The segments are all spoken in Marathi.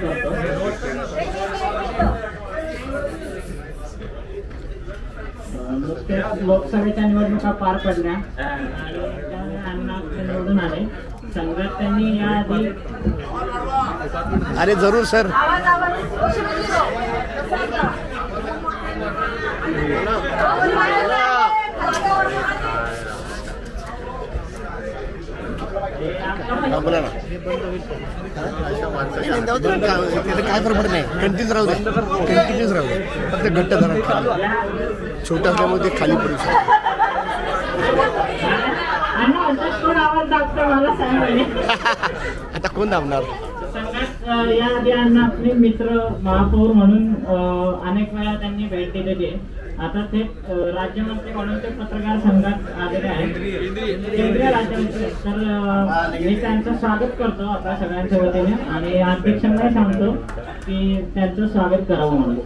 करतो. नुकत्याच लोकसभेच्या निवडणुका पार पडल्या आणि त्यामुळे अण्णा निवडून आले. संघात त्यांनी याआधी अरे जरूर सर. बोला ना. काय फरक पडत नाही. कंटिन्यूच राहू दे. कंटिन्यूच राहू दे. फक्त घट्ट धरा. छोटा असल्यामुळे ते खाली पडू शकतो. आता कोण दाबणार. संघात याआधी अण्णा आपले मित्र महापौर म्हणून अनेक वेळा त्यांनी भेट दिलेली आहे. आता ते राज्यमंत्री म्हणून ते पत्रकार संघात आलेले आहेत. केंद्रीय राज्यमंत्री. तर मी त्यांचं स्वागत करतो आपल्या सगळ्यांच्या वतीने आणि अध्यक्षांना सांगतो की त्यांचं स्वागत करावं म्हणून.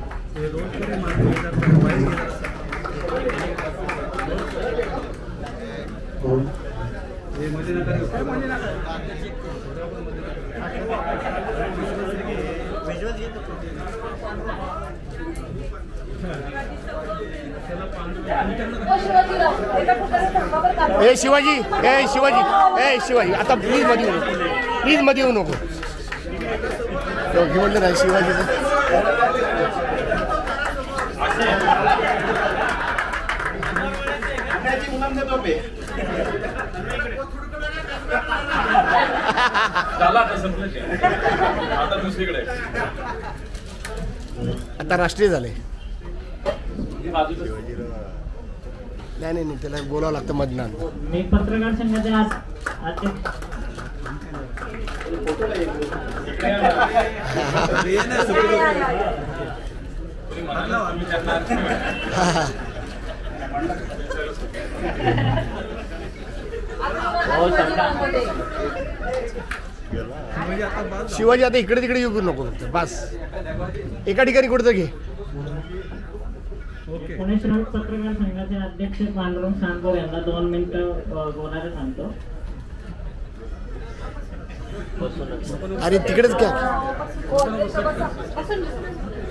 ए शिवाजी. ए शिवाजी. ए शिवाजी. आता प्लीज मध्ये येऊ नको. प्लीज मध्ये येऊ नको. हे म्हणलं नाही शिवाजीचं. आता राष्ट्रीय झाले. नाही नाही त्याला बोलावं लागतं मधनं. मी पत्रकार संघाचे अध्यक्ष. शिवाजी आता इकडे तिकडे येऊ नको फक्त बस. एका ठिकाणी कुठं घे. पुणे शहर पत्रकार संघाचे अध्यक्ष पांडुरंग सांगोर यांना 2 मिनिटं बोलायला सांगतो. अरे तिकडेच क्या.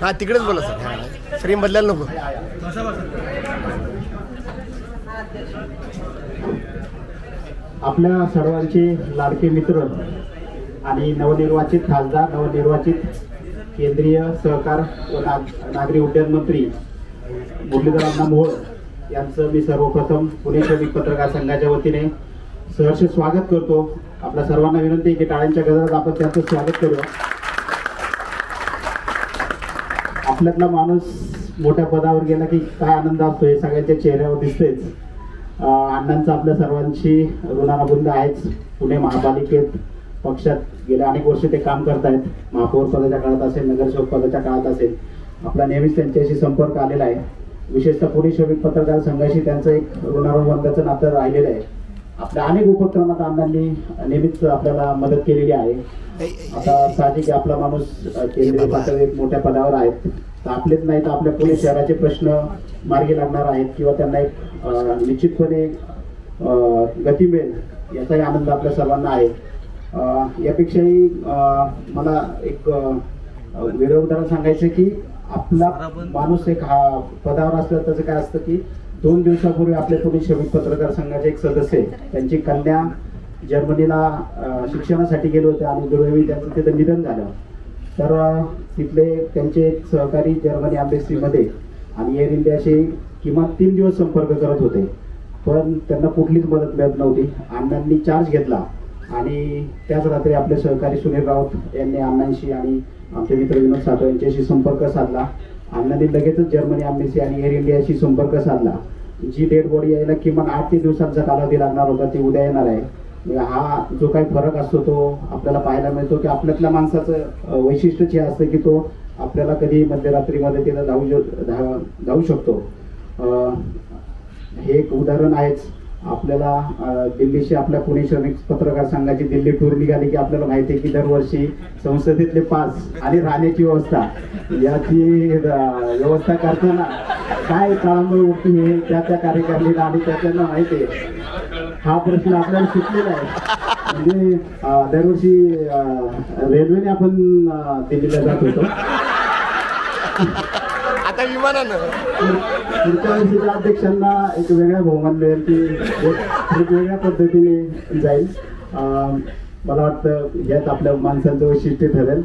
हा तिकडेच बोला सर. फ्रेम बदलायला नको. आपल्या सर्वांचे लाडके मित्र आणि नवनिर्वाचित खासदार, नवनिर्वाचित केंद्रीय सहकार व नागरी उड्डयन मंत्री मुरलीधर मोहोळ यांचं मी सर्वप्रथम पुणे श्रमिक पत्रकार संघाच्या वतीने सहर्ष स्वागत करतो. आपल्या सर्वांना विनंती आहे की टाळ्यांच्या गजरात आपण त्यांचं स्वागत करूया. आपल्यातला माणूस मोठ्या पदावर गेला की काय आनंद असतो हे सगळ्यांच्या चेहऱ्यावर दिसतेच. अण्णांचं आपल्या सर्वांची ऋणानुबंध आहेच. पुणे महापालिकेत पक्षात गेल्या अनेक वर्ष ते काम करतायत. महापौर पदाच्या काळात असेल, नगरसेवक पदाच्या काळात असेल, आपला नेहमीच त्यांच्याशी संपर्क आलेला आहे. विशेषतः पुणे श्रमिक पत्रकार संघाशी त्यांचं एक ऋणानुबंधाचं नातं राहिलेलं आहे. आपल्या अनेक उपक्रमात अण्णांनी नेहमीच आपल्याला मदत केलेली आहे. आता साहजिक आपला माणूस केंद्रीय पातळीवर मोठ्या पदावर आहेत. तर आपलेच नाही तर आपल्या पुणे शहराचे प्रश्न मार्गी लागणार आहेत किंवा त्यांना एक निश्चितपणे गती मिळेल याचाही आनंद आपल्या सर्वांना आहे. यापेक्षाही मला एक वेगळं उदाहरण सांगायचं की आपला माणूस एक पदावर असलं त्याचं काय असतं की 2 दिवसापूर्वी आपल्या पुणे श्रमिक पत्रकार संघाचे एक सदस्य त्यांची कन्या जर्मनीला शिक्षणासाठी गेले होते आणि दुर्दैवी त्यांचं तिथं निधन झालं. तर तिथले त्यांचे सहकारी जर्मनी एम्बेसीमध्ये आणि एअर इंडियाशी किमान 3 दिवस संपर्क करत होते, पण त्यांना कुठलीच मदत मिळत नव्हती. अण्णांनी चार्ज घेतला आणि त्याच रात्री आपले सहकारी सुनील राऊत यांनी अण्णांशी आणि आमचे मित्र विनोद सातव यांच्याशी संपर्क साधला. अण्णांनी लगेचच जर्मनी एम्बेसी आणि एअर इंडियाशी संपर्क साधला. जी डेड बॉडी यायला किमान 8 ते 10 दिवसांचा कालावधी लागणार होता ती उद्या येणार आहे. हा जो काही फरक असतो तो आपल्याला पाहायला मिळतो की आपल्यातल्या माणसाचं वैशिष्ट्यच हे असतं की तो आपल्याला कधी मध्यरात्रीमध्ये तिला जाऊ शकतो. हे एक उदाहरण आहेच. आपल्याला दिल्लीशी आपल्या पुणे श्रमिक पत्रकार संघाची दिल्ली टूर निघाली की आपल्याला माहिती आहे की दरवर्षी संसदेतले पास आणि राहण्याची व्यवस्था याची व्यवस्था करताना काय ताळंबळ उठते हे त्या कार्यकारिणीला आणि त्याच्यांना माहिती आहे. हा प्रश्न आपल्याला सुटलेला आहे. म्हणजे दरवर्षी रेल्वेने आपण दिल्लीला जात होतो. आता विमानानं. पुढच्या वर्षीच्या अध्यक्षांना एक वेगळ्या बहुमान मिळेल की एक वेगळ्या पद्धतीने जाईल. मला वाटतं यात आपल्या माणसांचं वैशिष्ट्य ठरेल.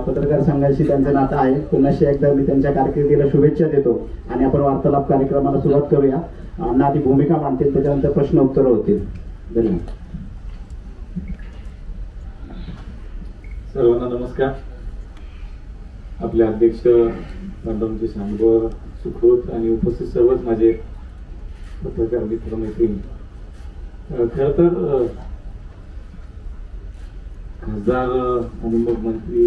पत्रकार संघाशी त्यांचं नातं आहे. पुन्हा एकदा मी त्यांच्या कारकिर्दीला शुभेच्छा देतो आणि आपण वार्तालाप कार्यक्रमाला सुरुवात करूया. अण्णा ती भूमिका मांडतील, त्याच्यानंतर प्रश्न उत्तरं होतील. धन्यवाद. सर्वांना नमस्कार. आपले अध्यक्ष बंडमजी सांगोर, सुखोत आणि उपस्थित सर्वच माझे पत्रकार मित्र मैत्रिणी. खरं तर खासदार आणि मग मंत्री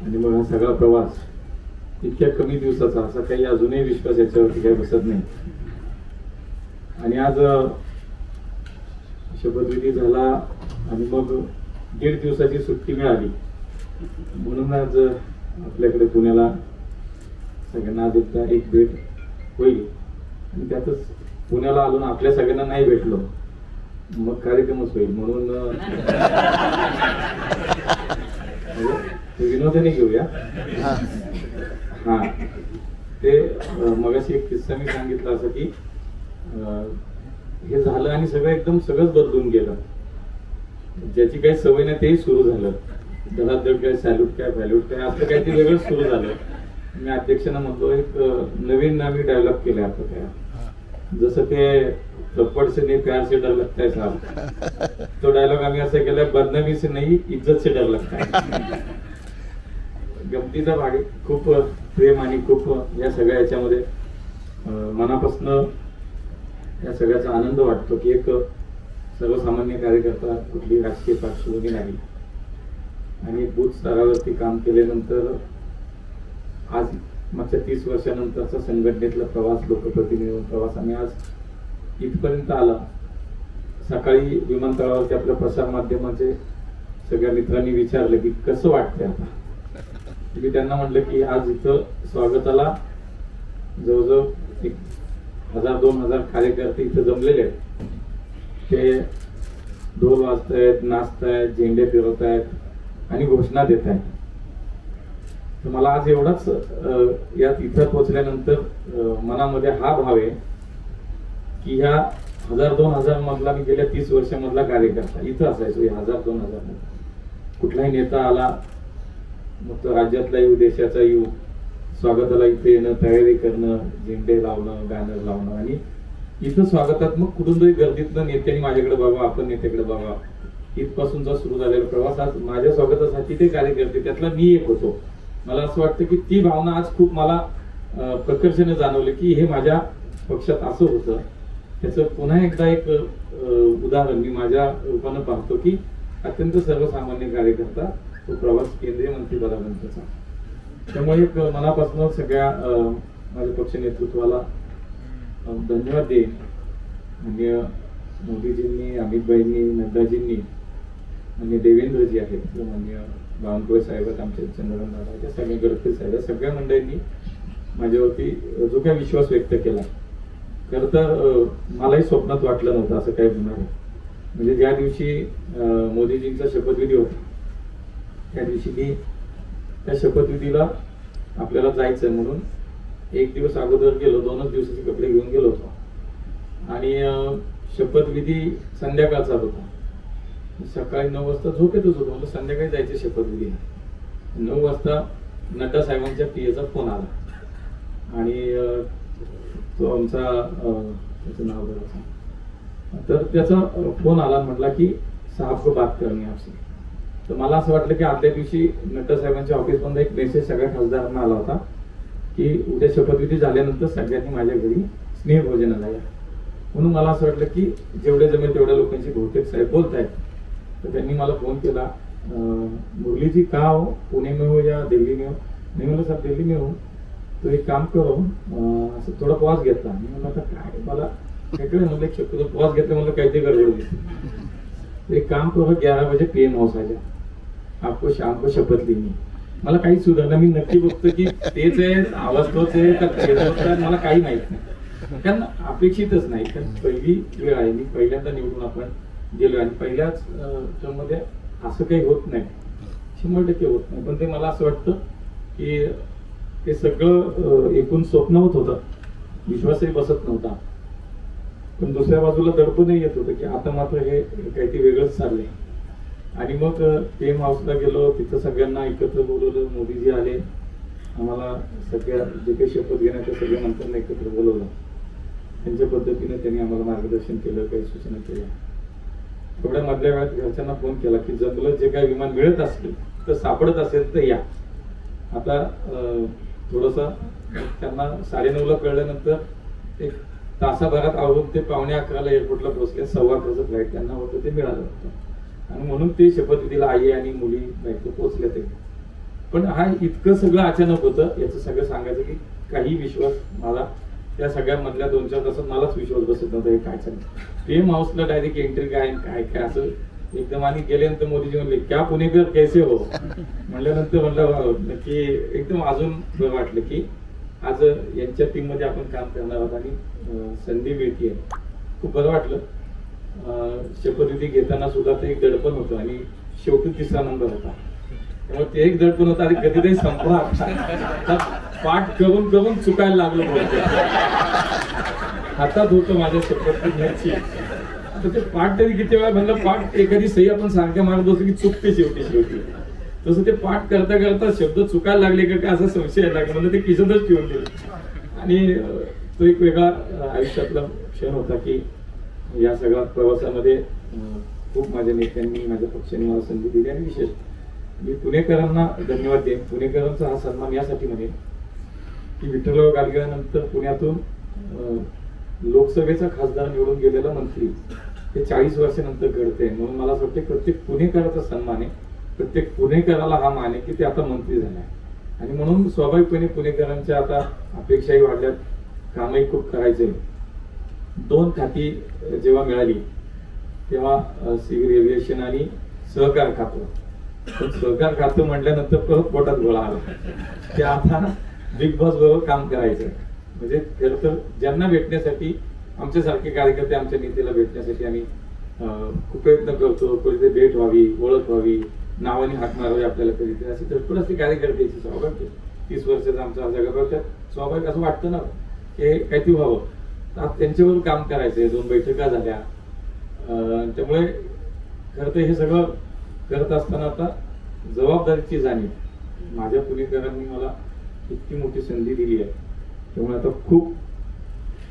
आणि मग हा सगळा प्रवास इतक्या कमी दिवसाचा, असा काही अजूनही विश्वास याच्यावरती काही बसत नाही. आणि आज शपथविधी झाला आणि मग 1.5 दिवसाची सुट्टी मिळाली म्हणून आज आपल्याकडे पुण्याला सगळ्यांना आज एकदा एक भेट होईल. आणि त्यातच पुण्याला आलो ना आपल्या सगळ्यांना नाही भेटलो मग कार्यक्रमच होईल म्हणून विनोदाने घेऊया. हा ते मगाशी एक किस्सा मी सांगितला असं की हे झालं आणि सगळं एकदम सगळंच बदलून गेलं. ज्याची काही सवय नाही तेही सुरू झालं. धडाधड काय सॅल्यूट काय फॅल्यूट काय असं काही ते वेगळंच सुरू झालं. मी अध्यक्षांना म्हणतो एक नवीन आम्ही डेव्हलप केलं आता काय, जसं ते थप्पड से नहीं प्यार से डर लगता है साहब, तो डायलॉग आम्ही असं केलाय, बदनामी से नहीं इज्जत से डर लगता है. गमतीचा भाग आहे. खूप प्रेम आणि खूप या सगळ्या याच्यामध्ये मनापासून या सगळ्याचा आनंद वाटतो की एक सर्वसामान्य कार्यकर्ता, कुठली राजकीय पार्श्वभूमी नाही आणि बूथ स्तरावरती काम केल्यानंतर आज मागच्या 30 वर्षानंतरचा संघटनेतला प्रवास, लोकप्रतिनिधी प्रवास आणि आज इथपर्यंत आला. सकाळी विमानतळावरती आपल्या प्रसार माध्यमाचे सगळ्या मित्रांनी विचारलं की कसं वाटतंय आता. मी त्यांना म्हटलं की आज इथं स्वागताला जवळजवळ 1000-2000 कार्यकर्ते इथं जमलेले आहेत. ते ढोल वाजतायत, नाचतायत, झेंडे फिरवतायत आणि घोषणा देत आहेत. तर मला आज एवढाच यात इथं पोहोचल्यानंतर मनामध्ये हा भाव आहे की ह्या 1000-2000 मधला मी गेल्या 30 वर्षामधला कार्यकर्ता इथं असायचो. 1000-2000 कुठलाही नेता आला मग तो राज्यातला येऊ, देशाचा येऊ, स्वागताला इथे येणं, तयारी करणं, झेंडे लावणं, बॅनर लावणं आणि इथं स्वागतात मग कुठूनही गर्दीतनं नेत्यांनी माझ्याकडे बघा, आपण नेत्याकडे बघा, इथपासूनचा सुरू झालेला प्रवास आज माझ्या स्वागतासाठी ते कार्यकर्ते त्यातला मी एक होतो. मला असं वाटतं की ती भावना आज खूप मला प्रकर्षाने जाणवली की हे माझ्या पक्षात असं होतं. त्याचं पुन्हा एकदा एक उदाहरण मी माझ्या रूपानं पाहतो की अत्यंत सर्वसामान्य कार्यकर्ता तो प्रवास केंद्रीय मंत्रिपदापर्यंतचा. त्यामुळे एक मनापासून सगळ्या माझ्या पक्ष नेतृत्वाला धन्यवाद देईन. म्हणजे मोदीजींनी, अमितभाईंनी, नड्डाजींनी आणि देवेंद्रजी आहेत, म्हणजे बावनकुळे साहेब आहेत, आमचे चंद्रकांत दादा, त्या सगळे गडकरी साहेब, सगळ्या मंडळींनी माझ्यावरती जो काही विश्वास व्यक्त केला. खरं तर मलाही स्वप्नात वाटलं नव्हतं असं काही होणार आहे. म्हणजे ज्या दिवशी मोदीजींचा शपथविधी होता त्या दिवशी मी त्या शपथविधीला आपल्याला जायचं म्हणून 1 दिवस अगोदर गेलो, 2च दिवसाचे कपडे घेऊन गेलो होतो आणि शपथविधी संध्याकाळचा होता. सकाळी 9 वाजता झोपेतच होतो, म्हणजे संध्याकाळी जायचे शपथविधी. 9 वाजता नड्डा साहेबांच्या पीएचा फोन आला आणि तो आमचा त्याचं नाव बघा, तर त्याचा फोन आला, म्हटला की साहब को बात करनी आपसे. तर मला असं वाटलं की आदल्या दिवशी नड्डा साहेबांच्या ऑफिसमधून एक मेसेज सगळ्या खासदारांना आला होता की उद्या शपथविधी झाल्यानंतर सगळ्यांनी माझ्या घरी स्नेहभोजनाला या. म्हणून मला असं वाटलं की जेवढे जमेल तेवढ्या लोकांची बहुतेक साहेब बोलत आहेत. तर त्यांनी मला फोन केला, मुरली जी कहाँ हो, पुणे में हो या दिल्ली में हो. मी म्हणलं साहेब दिल्ली में हो. तो एक काम करो, असं थोडा पॉज घेतला. मी म्हणलं आता काय, मला काय म्हणलं एक शक्यतो पॉज घेतला, म्हणलं काहीतरी गडबड दिसते. एक काम करो, 11 बजे PM हाऊस आ जा, आपको शाम को शपथ लेनी. मला काही सुधारणा, मी नक्की बघतो की तेच आहे, आवाज तोच आहे का, मला काही माहित नाही, कारण अपेक्षितच नाही. कारण पहिली वेळ आहे, मी पहिल्यांदा निवडून आपण गेलो आणि पहिल्याच टर्ममध्ये असं काही होत नाही, 100% होत नाही. पण ते मला असं वाटतं की ते सगळं एकूण स्वप्नवत होतं, विश्वासही बसत नव्हता. पण दुसऱ्या बाजूला दडपणही येत होतं की आता मात्र हे काहीतरी वेगळंच चाललंय. आणि मग PM हाऊसला गेलो, तिथं सगळ्यांना एकत्र बोलवलं, मोदीजी आले, आम्हाला सगळ्या जे काही शपथ घेण्याच्या सगळ्या मंत्र्यांना एकत्र बोलवलं. त्यांच्या पद्धतीने त्यांनी आम्हाला मार्गदर्शन केलं, काही सूचना केल्या. थोड्या मधल्या वेळात घरच्यांना फोन केला की जंगलात जे काही विमान मिळत असेल तर सापडत असेल तर या. आता थोडंसं त्यांना 9:30ला कळल्यानंतर एक तासाभरात आवरून ते 11:15ला एअरपोर्टला पोहोचले. 11:15चं फ्लाईट त्यांना होतं ते मिळालं होतं आणि म्हणून ते शपथविधीला आई आणि मुली फ्लाईटला पोहोचल्या. ते पण हा इतकं सगळं अचानक होतं, याचं सगळं सांगायचं की काही विश्वास मला त्या सगळ्यांमधल्या 2-4 तासात मलाच विश्वास बसत नव्हता हे काय चाललं. PM हाऊसला डायरेक्ट एंट्री काय काय असं एकदम. आणि गेल्यानंतर मोदीजी म्हणले क्या पुणेकर कैसे हो, म्हणल्यानंतर म्हणलं नक्की एकदम अजून बरं वाटलं की आज यांच्या टीम मध्ये आपण काम करणार आहोत आणि संधी मिळते. खूप बरं वाटलं. शपथविधी घेताना सुद्धा ते एक दडपण होतं आणि शेवटी 3रा नंबर होता, त्यामुळे ते एक दडपण होतं आणि कधीतरी संपला. पाठ करून करून चुकायला लागलो, हातात होतं माझ्या शपथ घ्यायची. तर ते पाठ तरी किती वेळा म्हणलं, पाठ एखादी सही आपण सारख्या मारत असतो की चुकते शेवटी. तसं ते पाठ करता करता शब्द चुकायला लागले का असा संशय लागला, म्हणजे ते किशोरच ठेवून दिले. आणि तो एक वेगळा आयुष्यातला क्षण होता की या सगळ्या प्रवासामध्ये खूप माझ्या नेत्यांनी, माझ्या पक्षाने मला संधी दिली. आणि विशेष मी पुणेकरांना धन्यवाद देईन. पुणेकरांचा हा सन्मान यासाठी म्हणेन की विठ्ठलराव गाडगिळानंतर पुण्यातून लोकसभेचा खासदार निवडून गेलेला मंत्री हे 40 वर्षानंतर घडते. म्हणून मला असं वाटतं प्रत्येक पुणेकराचा सन्मान आहे, प्रत्येक पुणेकराला हा मान आहे की ते आता मंत्री झाले आहे. आणि म्हणून स्वाभाविकपणे पुणेकरांच्या आता अपेक्षाही वाढल्यात, कामही खूप करायचे. 2 खाती जेव्हा मिळाली तेव्हा सिव्हिल एव्हिएशन आणि सहकार खातं. पण सहकार खातं म्हटल्यानंतर परत पोटात गोळा आला की आता बिग बॉस बरोबर काम करायचं. म्हणजे खरं तर ज्यांना भेटण्यासाठी, आमच्यासारखे कार्यकर्ते आमच्या नेत्याला भेटण्यासाठी आम्ही खूप प्रयत्न करतो. कधी भेट व्हावी, ओळख व्हावी, नावाने हाक मारावी आपल्याला कधीतरी, अशी धडपड असते कार्यकर्त्याची. स्वाभाविक 30 वर्षाचा आमचा जगाभर त्यात स्वाभाविक असं वाटतं ना की काहीतरी व्हावं. तर त्यांच्यावर काम करायचंय. 2 बैठका झाल्या. त्यामुळे खरं तर हे सगळं करत असताना आता जबाबदारीची जाणीव, माझ्या पुणेकरांनी मला इतकी मोठी संधी दिली आहे, त्यामुळे आता खूप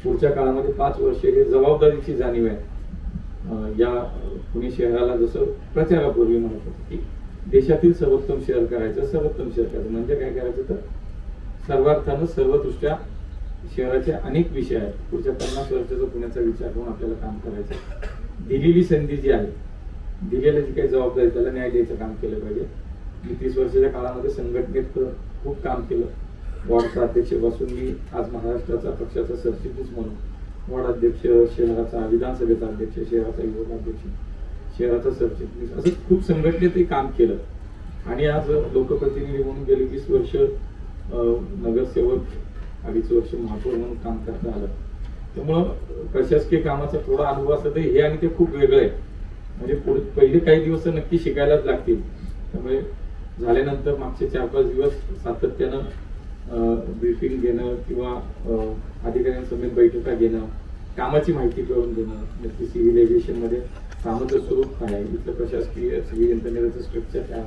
पुढच्या काळामध्ये 5 वर्ष हे जबाबदारीची जाणीव आहे. या पुणे शहराला जसं प्रचारापूर्वी म्हणत होतं की देशातील सर्वोत्तम शहर करायचं, सर्वोत्तम शहर करायचं म्हणजे काय करायचं, तर सर्वार्थानं सर्वदृष्ट्या शहराचे अनेक विषय आहेत. पुढच्या 50 वर्षाचा पुण्याचा विचार करून आपल्याला काम करायचं. दिलेली संधी जी आहे, दिलेली जी काही जबाबदारी, त्याला न्याय द्यायचं काम केलं पाहिजे. मी 30 वर्षाच्या काळामध्ये संघटनेत खूप काम केलं. वॉर्डचा अध्यक्ष बसून मी आज महाराष्ट्राचा पक्षाचा सरचिटणीस म्हणून वॉर्ड अध्यक्ष, शहराचा विधानसभेचा अध्यक्ष, शहराचा युवक अध्यक्ष, शहराचा सरचिटणीस, असं खूप संघटनेतही काम केलं. आणि आज लोकप्रतिनिधी म्हणून गेले 20 वर्ष नगरसेवक, 2.5 वर्ष महापौर म्हणून काम करता आलं. त्यामुळं प्रशासकीय कामाचा थोडा अनुभव असला तरी हे आणि ते खूप वेगळं आहे. म्हणजे पहिले काही दिवस नक्की शिकायलाच लागतील. त्यामुळे झाल्यानंतर मागचे 4-5 दिवस सातत्यानं ब्रीफिंग घेणं किंवा अधिकाऱ्यांसमेत बैठका घेणं, कामाची माहिती करून देणं, नक्की सिव्हिल एव्हिएशनमध्ये कामाचं स्वरूप काय आहे, इथलं प्रशासकीय सिव्हिल यंत्रणेचं स्ट्रक्चर काय,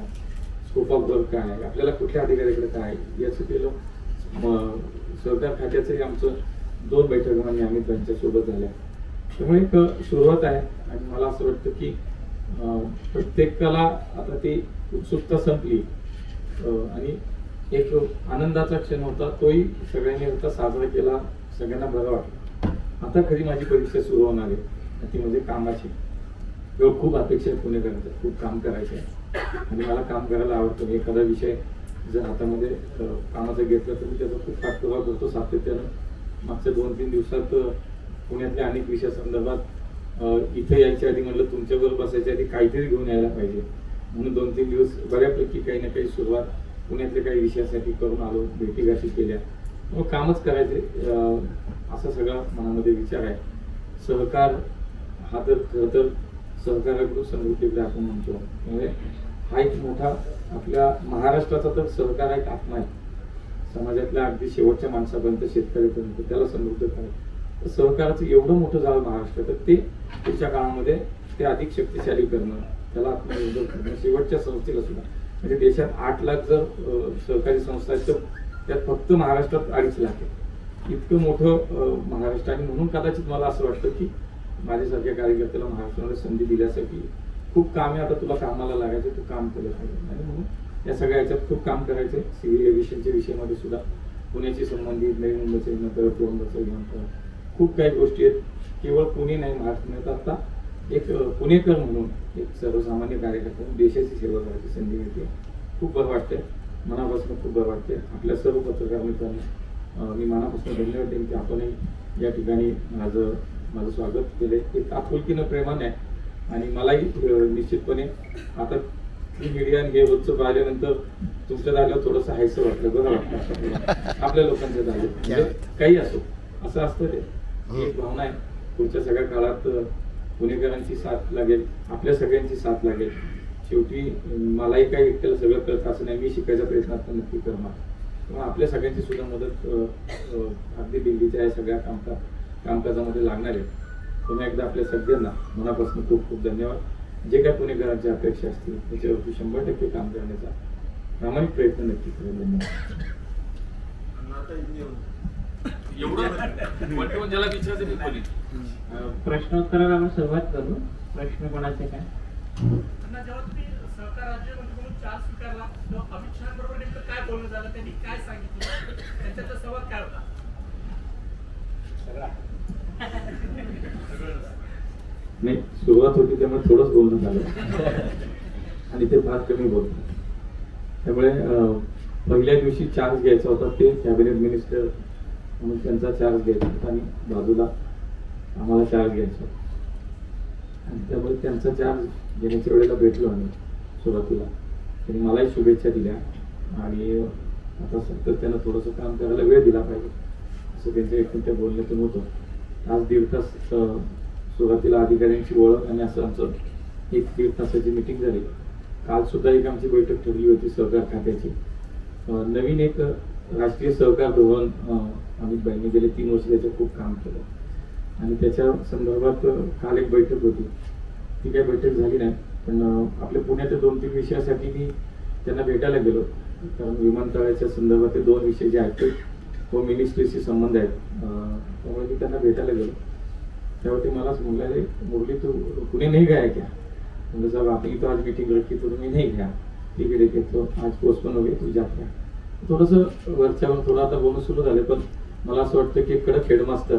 स्कोप ऑफ वर्क काय आहे, आपल्याला कुठल्या अधिकाऱ्याकडे काय, याचं केलं. सहकार खात्याचंही आमचं 2 बैठका आम्ही त्यांच्यासोबत झाल्या. त्यामुळे एक सुरुवात आहे. आणि मला असं वाटतं की प्रत्येकाला आता ती उत्सुकता संपली आणि एक आनंदाचा क्षण होता, तोही सगळ्यांनी आता साजरा केला. सगळ्यांना बरं वाटलं. आता खरी माझी परीक्षा सुरू होणार आहे, ती म्हणजे कामाची. खूप अपेक्षा आहे पुणेकरांच्या, खूप काम करायचं आहे आणि मला काम करायला आवडतं. एखादा विषय जर हातामध्ये कामाचा घेतला तर मी त्याचा खूप पाठपुरावा करतो सातत्यानं. मागच्या 2-3 दिवसात पुण्यातल्या अनेक विषयासंदर्भात इथे यायच्या आधी म्हटलं तुमच्याबरोबर बसायच्या आधी काहीतरी घेऊन यायला पाहिजे, म्हणून 2-3 दिवस बऱ्यापैकी काही ना काही सुरुवात पुण्यातल्या काही विषयासाठी करून आलो, भेटीगाठी केल्या. मग कामच करायचे असा सगळा मनामध्ये विचार आहे. सहकार हा तर खरं तर सहकार्याकडून समृद्धीकडे आपण म्हणतो. म्हणजे हा एक मोठा आपल्या महाराष्ट्राचा तर सहकार एक आत्मा आहे. समाजातल्या अगदी शेवटच्या माणसापर्यंत, शेतकऱ्यापर्यंत त्याला समृद्ध करायचं. सहकाराचं एवढं मोठं झालं महाराष्ट्रात, तर ते पुढच्या काळामध्ये ते अधिक शक्तिशाली करणं, त्याला आत्मनिर्भर करणं. शेवटच्या संस्थेला सुद्धा म्हणजे देशात 8 लाख जर सहकारी संस्था आहेत, तर त्यात फक्त महाराष्ट्रात 2.5 लाख आहे. इतकं मोठं महाराष्ट्र. आणि म्हणून कदाचित मला असं वाटतं की माझ्यासारख्या कार्यकर्त्याला महाराष्ट्रामध्ये संधी दिल्यासाठी खूप काम आहे. आता तुला कामाला लागायचं, तू काम केलं पाहिजे. आणि म्हणून या सगळ्या याच्यात खूप काम करायचं. सिव्हिल एव्हिएशनच्या विषयामध्ये सुद्धा पुण्याची संबंधित, नवी मुंबईचं विमानतळ, पोरबंदरचं विमानतळ, खूप काही गोष्टी आहेत. केवळ पुणे नाही, महाराष्ट्रात आता एक पुणेकर म्हणून, एक सर्वसामान्य कार्यकर्ता देशाची सेवा करायची संधी मिळते. खूप बरं वाटतंय, मनापासून खूप बरं वाटतंय. आपल्या सर्व पत्रकार मित्रांना मी मनापासून धन्यवाद देईन की आपणही या ठिकाणी माझं स्वागत केलंय. एक आपुलकीनं, प्रेमाने. आणि मलाही निश्चितपणे आता मीडिया हे रोजचं पाहिल्यानंतर तुमच्यात आल्यावर थोडंसं हायसं वाटलं, बरं वाटतं. आपल्या लोकांच्या झालं म्हणजे काही असो, असं असतं ते. एक भावना आहे. पुढच्या सगळ्या काळात पुणेकरांची साथ लागेल, आपल्या सगळ्यांची साथ लागेल. शेवटी मलाही काही एकट्याला सगळं कळतं असं नाही. मी शिकायचा प्रयत्न आता नक्की करणार. तेव्हा आपल्या सगळ्यांची सुद्धा मदत अगदी दिल्लीच्या या सगळ्या कामकाजामध्ये लागणार आहे. पुन्हा एकदा आपल्या सगळ्यांना मनापासून खूप खूप धन्यवाद. जे काय पुणेकरांच्या अपेक्षा असतील त्याच्यावरती 100% काम करण्याचा प्रामाणिक प्रयत्न नक्की करेल. प्रश्नोत्तराला आपण सुरुवात करू. प्रश्न कोणाचे काय? जेव्हा तुम्ही सहकार राज्यमंत्री म्हणून चार्ज स्वीकारला तेव्हा अमित शहा बरोबर नेमकं काय बोलणं झालं, त्यांनी काय सांगितलं, त्यांच्यातला संवाद काय होता? नाही, सुरुवात होती त्यामुळे थोडंच बोलणं झालं आणि ते फार कमी बोलतात. त्यामुळे पहिल्या दिवशी चार्ज घ्यायचा होता, ते कॅबिनेट मिनिस्टर म्हणून त्यांचा चार्ज घ्यायचा होता आणि बाजूला आम्हाला चार्ज घ्यायचा होता. आणि त्यामुळे त्यांचा चार्ज घेण्याच्या वेळेला भेटलो आम्ही सुरुवातीला. त्यांनी मलाही शुभेच्छा दिल्या आणि आता सातत्यानं थोडंसं काम करायला वेळ दिला पाहिजे असं त्यांच्या एकूण त्या बोलण्यातून होतं. आज 1.5 तास सुरुवातीला अधिकाऱ्यांची ओळख आणि असं आमचं 1-1.5 तासाची मीटिंग झाली. काल सुद्धा एक आमची बैठक ठरली होती सहकार खात्याची. नवीन एक राष्ट्रीय सहकार धोरण अमितभाईंनी गेले 3 वर्ष त्याचं खूप काम केलं आणि त्याच्या संदर्भात काल एक बैठक होती. ती काही बैठक झाली नाही, पण आपल्या पुण्याच्या 2-3 विषयासाठी मी त्यांना भेटायला गेलो. कारण विमानतळाच्या संदर्भात ते 2 विषय जे आहेत होम मिनिस्ट्रीशी संबंध आहेत, त्यामुळे मी त्यांना भेटायला गेलो. तेव्हा ते मलाच म्हणाले, मुरली तू पुणे नहीं गया क्या? म्हणजे साहब आपली तो आज मीटिंग रखी तो तुम्ही नहीं गया. ठीक आहे तो आज पोस्टपोन हो गई, तू जात गया. थोडंसं वरच्यावर थोडं आता बोलणं सुरू झालं, पण मला असं वाटतं की कडक हेडमास्टर